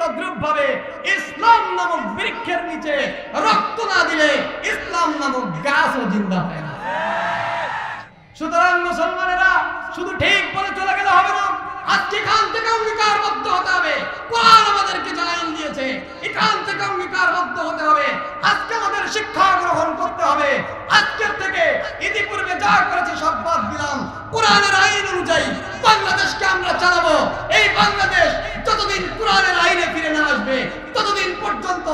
তদ্রূপ ভাবে ইসলাম নামক বৃক্ষের নিচে রক্ত না দিলে ইসলাম নামক গাছও জিন্দা হয় না। সুতরাং মুসলমানেরা শুধু ঠিক বলে চলে গেলে হবে না, আজকে এখান থেকে অঙ্গীকারবদ্ধ হতে হবে। কোরআন আমাদেরকে যে আইন দিয়েছে এখান থেকে অঙ্গীকারবদ্ধ হতে হবে। আজকে আমাদের শিক্ষা গ্রহণ করতে হবে। আজকের থেকে ইতিপূর্বে যা করেছি সব বাদ দিলাম, কোরআনের আইন অনুযায়ী বাংলাদেশকে আমরা চালাবো। এই বাংলাদেশ যতদিন কোরআনের আইনে ফিরে না আসবে ততদিন পর্যন্ত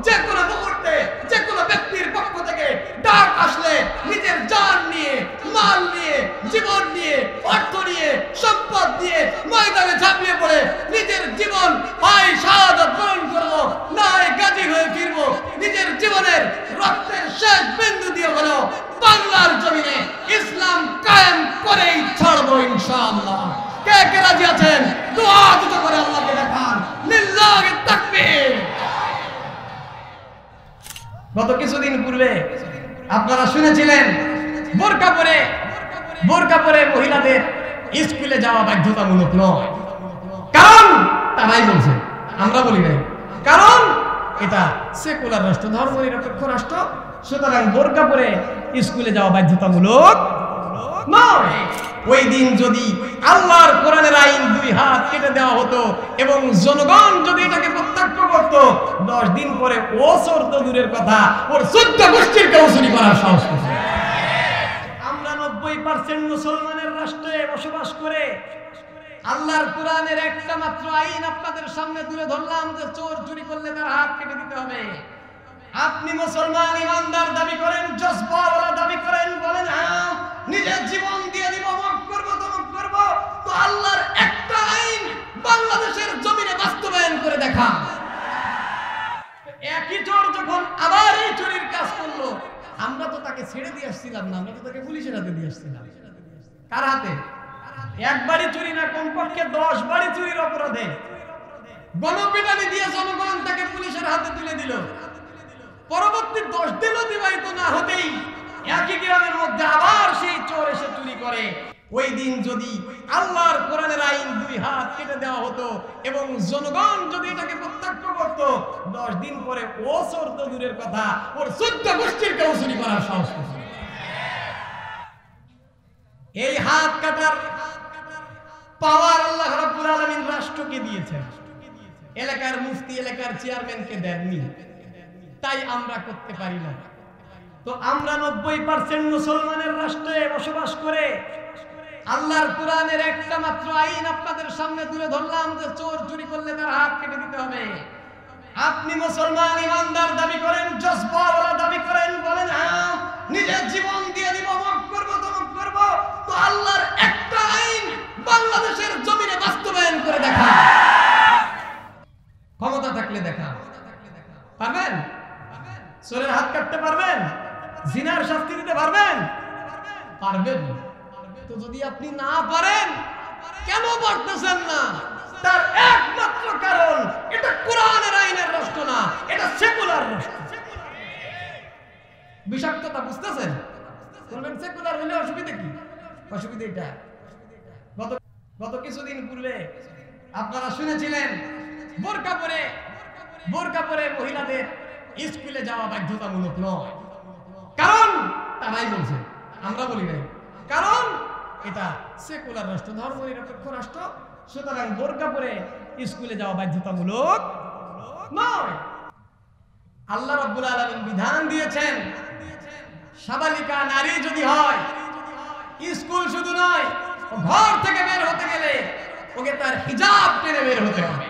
যে কোনো মুহূর্তে যে কোনো ব্যক্তির পক্ষ থেকে ডাক আসলে নিজের জান নিয়ে, মাল নিয়ে, জীবন নিয়ে, অর্থ নিয়ে, সম্পদ নিয়ে ময়দানে ঝাঁপিয়ে পড়ে নিজের জীবন হয় শাহাদাত বরণ করবো, নয় গাজী হয়ে ফিরবো। নিজের জীবনের রক্তের শেষ বিন্দু দিয়ে হলো বাংলার জমিনে ইসলাম কায়েম করেই ছাড়বো ইনশাআল্লাহ। কে কে রাজি আছেন? দোয়া দুটো করে আল্লাহকে দেখান। লিল্লাহি তাকবীর। গত কিছুদিন পূর্বে আপনারা শুনেছিলেন বোরকা পরে মহিলাদের স্কুলে যাওয়া বাধ্যতামূলক নয়। কারণ তারাই বলছে, আমরা বলি নাই। কারণ এটা সেকুলার রাষ্ট্র, ধর্মনিরপেক্ষ রাষ্ট্র, সুতরাং বোরকা পরে স্কুলে যাওয়া বাধ্যতামূলক নয়। ওই দিন যদি আল্লাহর কোরআনের আইন 2 হাত কেটে দেওয়া হতো এবং জনগণ যদি এটাকে প্রত্যক্ষ করত, 10 দিন পরে ও চোর তো দূরের কথা, ওর 14 গোষ্ঠীর কেউ চুরি করার সাহস করছে। আমরা 90% মুসলমানের রাষ্ট্রে বসবাস করে আল্লাহর কোরআনের একটা মাত্র আইন আপনাদের সামনে তুলে ধরলাম যে চোর চুরি করলে তার হাত কেটে দিতে হবে। আপনি মুসলমান ইমানদার দাবি করেন, জজবাওয়ালা দাবি করেন, বলেন হ্যাঁ নিজের জীবন দিয়ে দিব, মুখ করব, তমুক করব, তো আল্লাহর একটা আইন বাংলাদেশের জমিনে বাস্তবায়ন করে দেখা। একই চোর যখন আবার এই চুরির কাজ করলো, আমরা তো তাকে ছেড়ে দিয়ে আসছিলাম না, আমরা তো তাকে পুলিশের হাতে দিয়ে আসছিলাম। কার হাতে? একবারই চুরি না, কমপক্ষে 10 বারই চুরির অপরাধে গণপিটানি দিয়ে জনগণ তাকে পুলিশের হাতে তুলে দিল। পরবর্তী 10 দিন অতিবাহিত না হতেই একই গ্রামের মধ্যে আবার সেই চোর এসে চুরি করে। ওই দিন যদি আল্লাহর কোরআনের আইন 2 হাত কেটে দেওয়া হতো এবং জনগণ যদি এটাকে প্রত্যক্ষ করত, 10 দিন পরে ও চোর তো দূরের কথা, ওর 14 গোষ্ঠীর কেউ চুরি করার সাহস করছে। এই হাত কাটার পাওয়ার আল্লাহ রাব্বুল আলামিন রাষ্ট্রকে দিয়েছেন, এলাকার মুফতি, এলাকার চেয়ারম্যানকে দেননি, তাই আমরা করতে পারি না। তো আমরা 90% মুসলমানের রাষ্ট্রে বসবাস করে আল্লাহর কোরআনের একটা মাত্র আইন আপনাদের সামনে তুলে ধরলাম যে চোর চুরি করলে তার হাত কেটে দিতে হবে। আপনি মুসলমান ইমানদার দাবি করেন, জজবাওয়ালা দাবি করেন, বলেন হ্যাঁ নিজের জীবন দিয়ে দিব, মুখ করব, তমুক করব, তো আল্লাহর একটা আইন বাংলাদেশের জমিনে বাস্তবায়ন করে দেখা। ক্ষমতা থাকলে দেখা পারবেন? চোরের হাত কাটতে পারবেন? জিনার শাস্তি দিতে পারবেন? পারবেন। তো যদি আপনি না পারেন, কেন পারতেছেন না? তার একমাত্র কারণ এটা কোরআনের আইনের রাষ্ট্র না, এটা সেকুলার রাষ্ট্র। বিষাক্ততা বুঝতেছেন? বলবেন সেকুলার হলে অসুবিধা কি? অসুবিধা এটা গত কিছুদিন পূর্বে আপনারা শুনেছিলেন বোরকা পরে মহিলাদের স্কুলে যাওয়া বাধ্যতামূলক নয়। কারণ তারাই বলছে, আমরা বলি নাই। কারণ এটা সেকুলার রাষ্ট্র, ধর্মনিরপেক্ষ রাষ্ট্র, সুতরাং বোরকা পরে স্কুলে যাওয়া বাধ্যতামূলক নয়। আল্লাহ রাব্বুল আলামিন বিধান দিয়েছেন, সাবালিকা নারী যদি হয়, স্কুল শুধু নয়, ঘর থেকে বের হতে গেলে ওকে তার হিজাব টেনে বের হতে হবে।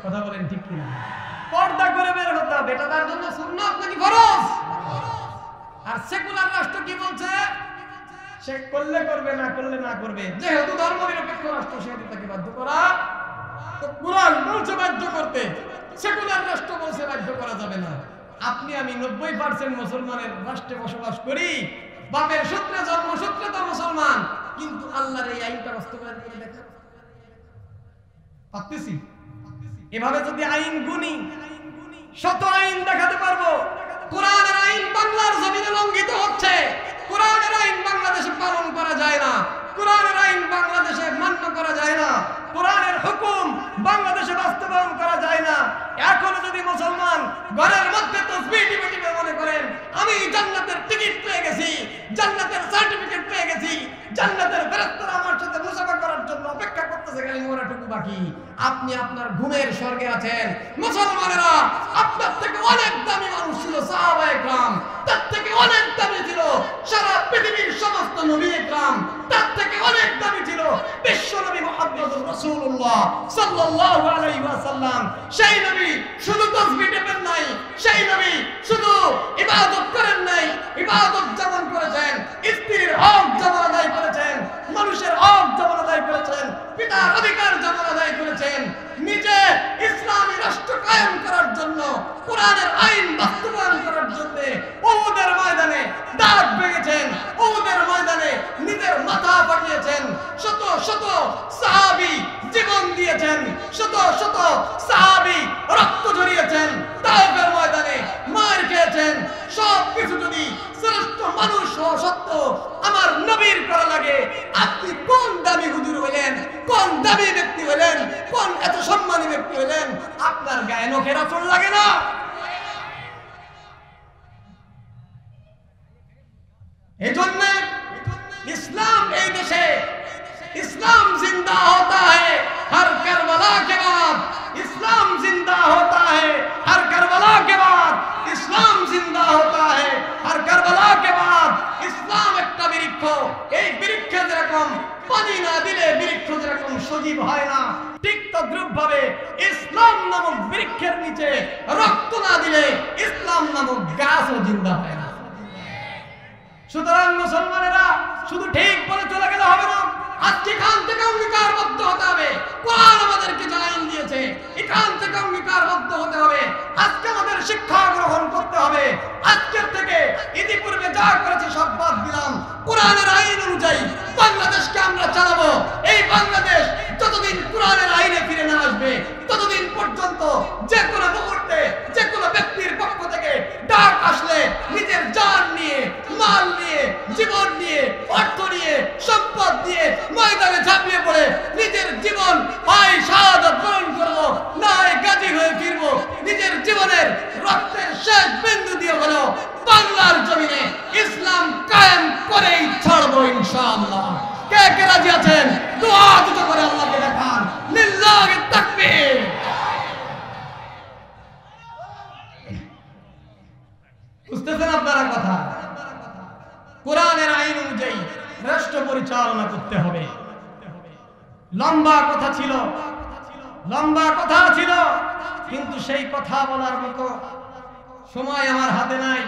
কথা বলেন ঠিক কিনা? পর্দা করে বের হতে হবে। এটা তার জন্য সুন্নাত নাকি ফরজ? আর সেকুলার রাষ্ট্র কি বলছে? সে করলে করবে, না করলে না করবে। যেহেতু ধর্মনিরপেক্ষ রাষ্ট্র, সেহেতু তাকে বাধ্য করা। তো কোরআন বলছে বাধ্য করতে, সেকুলার রাষ্ট্র বলছে বাধ্য করা যাবে না। আপনি আমি 90% মুসলমানের রাষ্ট্রে বসবাস করি, বাপের সূত্রে জন্মসূত্রে তো মুসলমান, কিন্তু আল্লাহর এই আইনটা বাস্তবায়ন করে দেখা পাচ্ছি। এভাবে যদি আইন গুনি, শত আইন দেখাতে পারবো। কোরআনের আইন বাংলার জমিনে লঙ্ঘিত হচ্ছে, কোরআনের আইন বাংলাদেশে পালন করা যায় না, কোরআনের আইন বাংলাদেশে মান্য করা যায় না, কোরআনের হুকুম বাংলাদেশে বাস্তবায়ন করা যায় না। ঘরের মধ্যে তাসবিহ টিপে টিপে মনে করেন আমি জান্নাতের টিকিট পেয়ে গেছি, জান্নাতের সার্টিফিকেট পেয়ে গেছি, জান্নাতের ফেরেশতারা আমার সাথে মুসাফা করার জন্য অপেক্ষা করতেছে, খালি মোরাটুকু বাকি। আপনি আপনার ঘুমের স্বর্গে আছেন। মুসলমানেরা, আপনার থেকে অনেক দামি মানুষ ছিল সাহাবায়ে কেরাম, তার থেকে অনেক দামি ছিল সারা পৃথিবীর সমস্ত নবী একরাম, তার থেকে অনেক দামি ছিল বিশ্ব নবী মুহাম্মদুর রাসূলুল্লাহ সাল্লাল্লাহু আলাইহি ওয়াসাল্লাম। সেই নবী শুধু তাসবিহ টেপেন নাই, সেই নবী শুধু ইবাদত করেন নাই, ইবাদত যেমন করেছেন, স্ত্রীর হক যেমন আদায় করেছেন, মানুষের হক যেমন আদায় করেছেন, পিতার অধিকার যেমন আদায় করেছেন, নিজে ইসলামী রাষ্ট্র কায়েম করার জন্য, কোরআনের আইন বাস্তবায়ন করার জন্য উহুদের ময়দানে দাঁত ভেঙেছেন, উহুদের ময়দানে নিজের মাথা ফাটিয়েছেন, শত শত সাহাবী জীবন দিয়েছেন, শত শত সাহাবী রক্ত ঝরিয়েছেন, তায়েফের ময়দানে মার খেয়েছেন। সব কিছু যদি শ্রেষ্ঠ মানুষ হওয়া সত্ত্বেও আমার নবীর করা লাগে, আপনি কোন দামি হুজুর হইলেন, কোন দামি ব্যক্তি হইলেন, কোন এত সম্মানী ব্যক্তি হইলেন, আপনার গায়ে নখের আঁচড় লাগে না? এই জন্য ইসলাম এই দেশে, इस्लाम जिंदा होता है हर करबला के बाद, इस्लाम जिंदा होता है हर करबला के बाद, इस्लाम जिंदा होता है हर करबला के बाद। इस्लाम একটা বৃক্ষ, এই বৃক্ষে যেরকম পানি না দিলে বৃক্ষ যেরকম সজীব হয় না, ঠিক তদ্রূপ ভাবে ইসলাম নামক বৃক্ষের নিচে রক্ত না দিলে ইসলাম নামক গাছও জিন্দা হয় না। সুতরাং মুসলমানেরা, শুধু ঠিক বলে চলে গেলে হবে না, আজকে এখান থেকে অঙ্গীকারবদ্ধ হতে হবে। কোরআন আমাদেরকে যে আইন দিয়েছে, এখান থেকে অঙ্গীকারবদ্ধ হতে হবে। আজকে আমাদের শিক্ষা গ্রহণ করতে হবে। আজকের থেকে ইতিপূর্বে যা করেছি সব বাদ দিলাম, কোরআনের আইন অনুযায়ী বাংলাদেশকে আমরা চালাবো। এই বাংলাদেশ যতদিন কোরআনের আইনে ফিরে না আসবে, ততদিন পর্যন্ত যে কোনো মুহূর্তে যে কোনো ব্যক্তির পক্ষ থেকে ডাক আসলে নিজের জান নিয়ে, মাল নিয়ে, জীবন নিয়ে, অর্থ নিয়ে, সম্পদ নিয়ে ময়দানে ঝাঁপিয়ে পড়ে নিজের জীবন হয় শাহাদাত বরণ করবো, না হয় গাজী হয়ে ফিরবো। নিজের জীবনের রক্তের শেষ বিন্দু দিয়ে হলো বাংলার জমিনে ইসলাম কায়েম করেই ছাড়বো ইনশাআল্লাহ। কে কে রাজি আছেন? দোয়া দুটো করে আল্লাহকে দেখান। লিল্লাহি তাকবীর। বুঝতেছেন আপনারা কথা? কোরআনের আইন অনুযায়ী রাষ্ট্র পরিচালনা করতে হবে। লম্বা কথা ছিল, লম্বা কথা ছিল, কিন্তু সেই কথা বলার মতো সময় আমার হাতে নাই।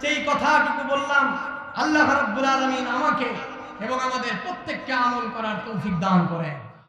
যেই কথাটুকু বললাম, আল্লাহ রাব্বুল আলামিন আমাকে এবং আমাদের প্রত্যেককে আমল করার তৌফিক দান করেন।